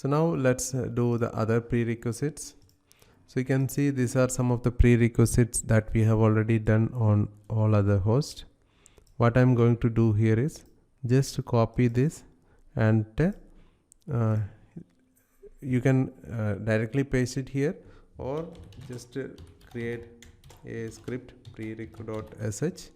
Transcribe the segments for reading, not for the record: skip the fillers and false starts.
So now let's do the other prerequisites. So you can see these are some of the prerequisites that we have already done on all other hosts. What I'm going to do here is just copy this, and you can directly paste it here, or just create a script prereq.sh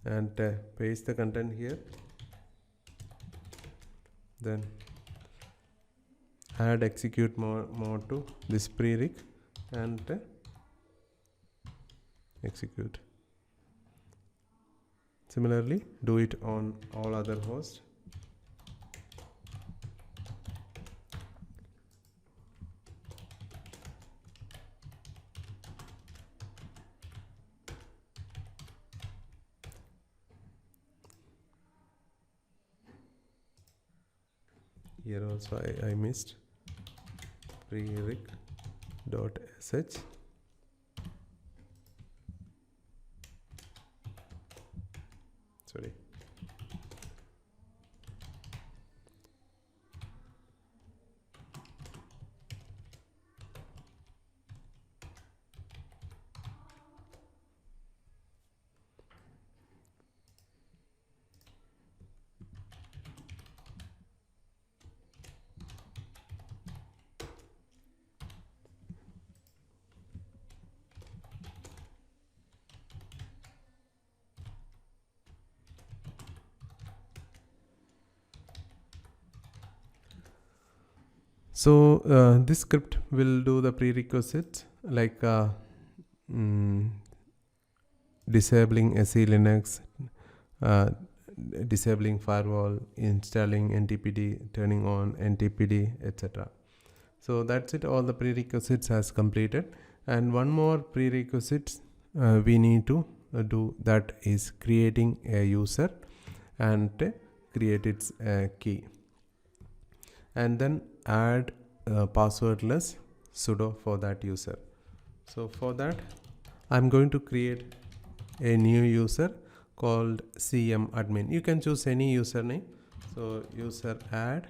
and paste the content here, then add execute mode to this prereq and execute. Similarly, do it on all other hosts. Here also I missed prereq.sh. Sorry. So this script will do the prerequisites like disabling SE Linux, disabling firewall, installing NTPD, turning on NTPD, etc. So that's it, all the prerequisites has completed. And one more prerequisites we need to do, that is creating a user and create its key, and then add passwordless sudo for that user. So for that I'm going to create a new user called cmadmin. You can choose any username. So user add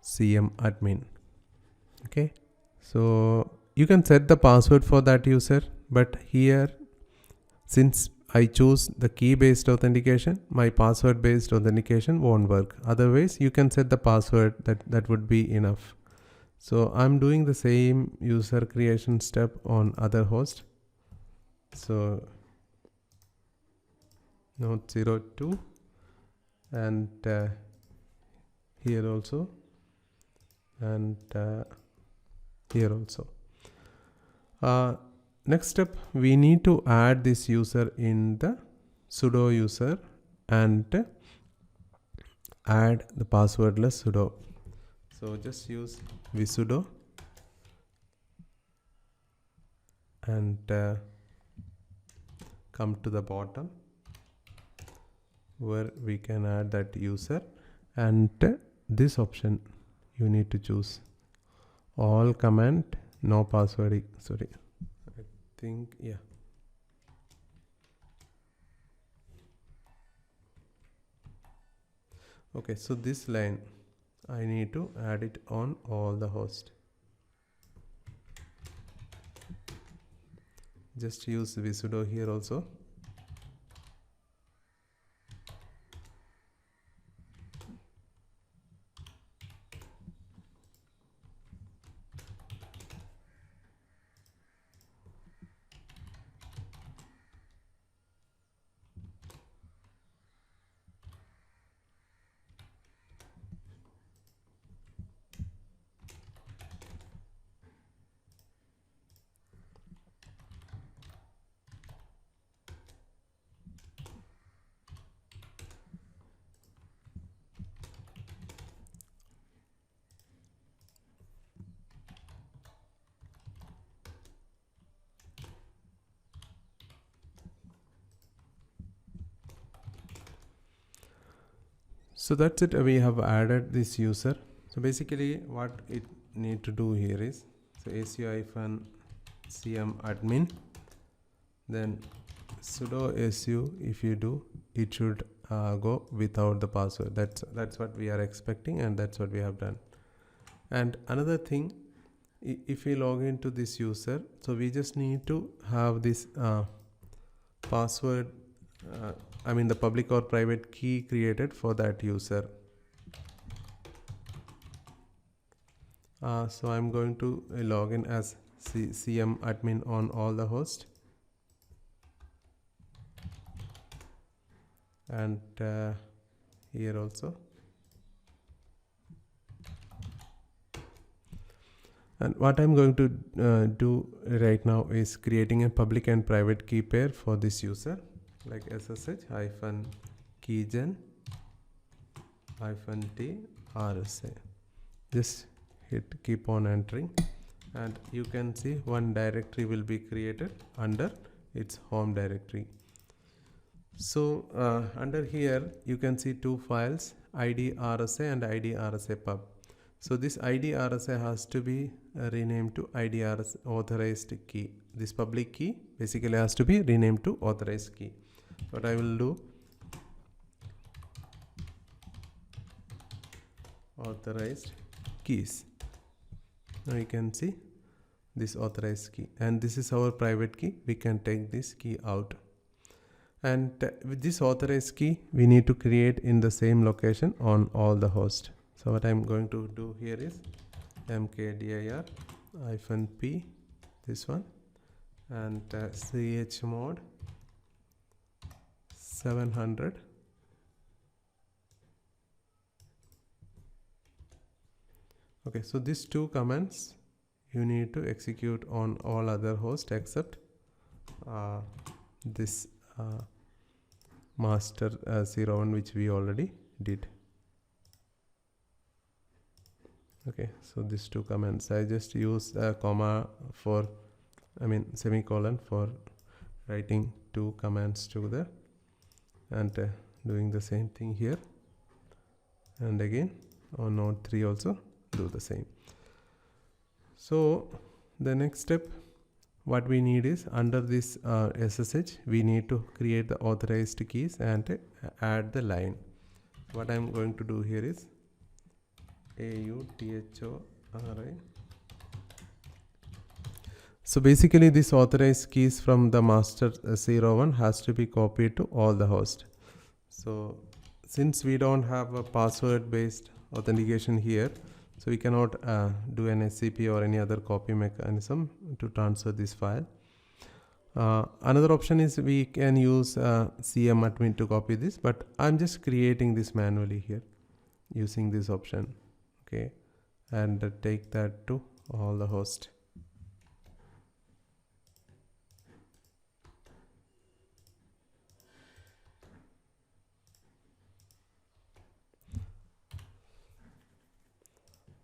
cmadmin. Okay, so you can set the password for that user, but here since I choose the key based authentication, my password based authentication won't work. Otherwise you can set the password, that would be enough. So I'm doing the same user creation step on other host. So node 02 and here also, and here also. Next step, we need to add this user in the sudo user and add the passwordless sudo. So just use vsudo and come to the bottom where we can add that user, and this option you need to choose all command, no password. Sorry, I think, yeah. Okay, so this line I need to add it on all the hosts. Just use vsudo here also. So that's it, we have added this user. So basically what it need to do here is, so su-cmadmin, then sudo su, if you do, it should go without the password. That's what we are expecting, and that's what we have done. And another thing, if we log into this user, so we just need to have this password, I mean the public or private key created for that user. So I'm going to log in as CM admin on all the hosts, and here also. And what I'm going to do right now is creating a public and private key pair for this user, like SSH-keygen -t RSA. Just hit keep on entering, and you can see one directory will be created under its home directory. So under here you can see two files, ID RSA and ID RSA pub. So this ID RSA has to be renamed to ID RSA authorized key. This public key basically has to be renamed to authorized key. What I will do, authorized keys. Now you can see this authorized key, and this is our private key. We can take this key out, and with this authorized key we need to create in the same location on all the hosts. So what I'm going to do here is mkdir-p, this one, and chmod 700. Okay, so these two commands you need to execute on all other hosts except this master 01, which we already did. Okay, so these two commands, I just use a semicolon for writing two commands together, and doing the same thing here, and again on node 3 also do the same. So the next step, what we need is, under this SSH we need to create the authorized keys and add the line. What I'm going to do here is AUTHORI. So basically this authorized keys from the master 01 has to be copied to all the hosts. So since we don't have a password based authentication here, so we cannot do an SCP or any other copy mechanism to transfer this file. Another option is we can use CM admin to copy this, but I'm just creating this manually here using this option. Okay, and take that to all the hosts.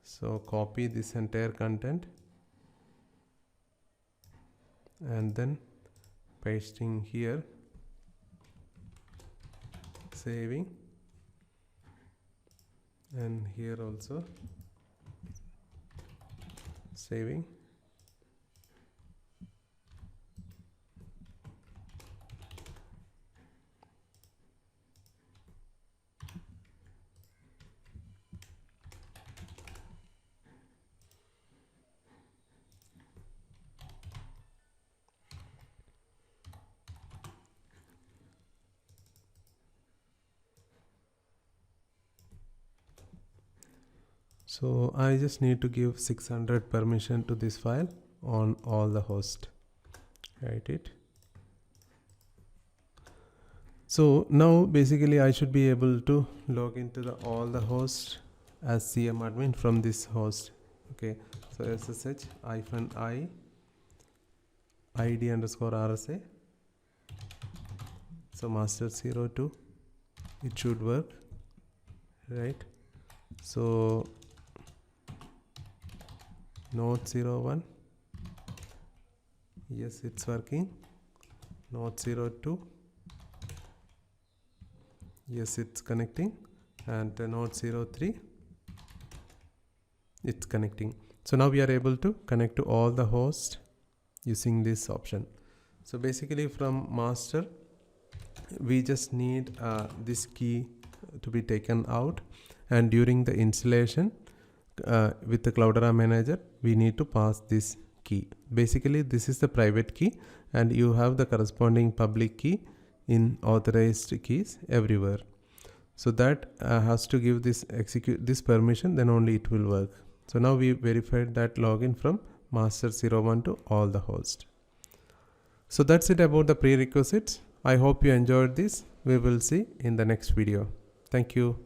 So copy this entire content and then pasting here, saving, and here also saving. So I just need to give 600 permission to this file on all the hosts. Write it. So now basically I should be able to log into all the hosts as CM admin from this host. Okay, so SSH-i ID_RSA. So master 02, it should work, right? So node 01, yes, it's working. Node 02, yes, it's connecting, and node 03, it's connecting. So now we are able to connect to all the hosts using this option. So basically from master we just need this key to be taken out, and during the installation with the Cloudera Manager, we need to pass this key. Basically, this is the private key, and you have the corresponding public key in authorized keys everywhere. So that has to give this execute this permission, then only it will work. So now we verified that login from master01 to all the hosts. So that's it about the prerequisites. I hope you enjoyed this. We will see in the next video. Thank you.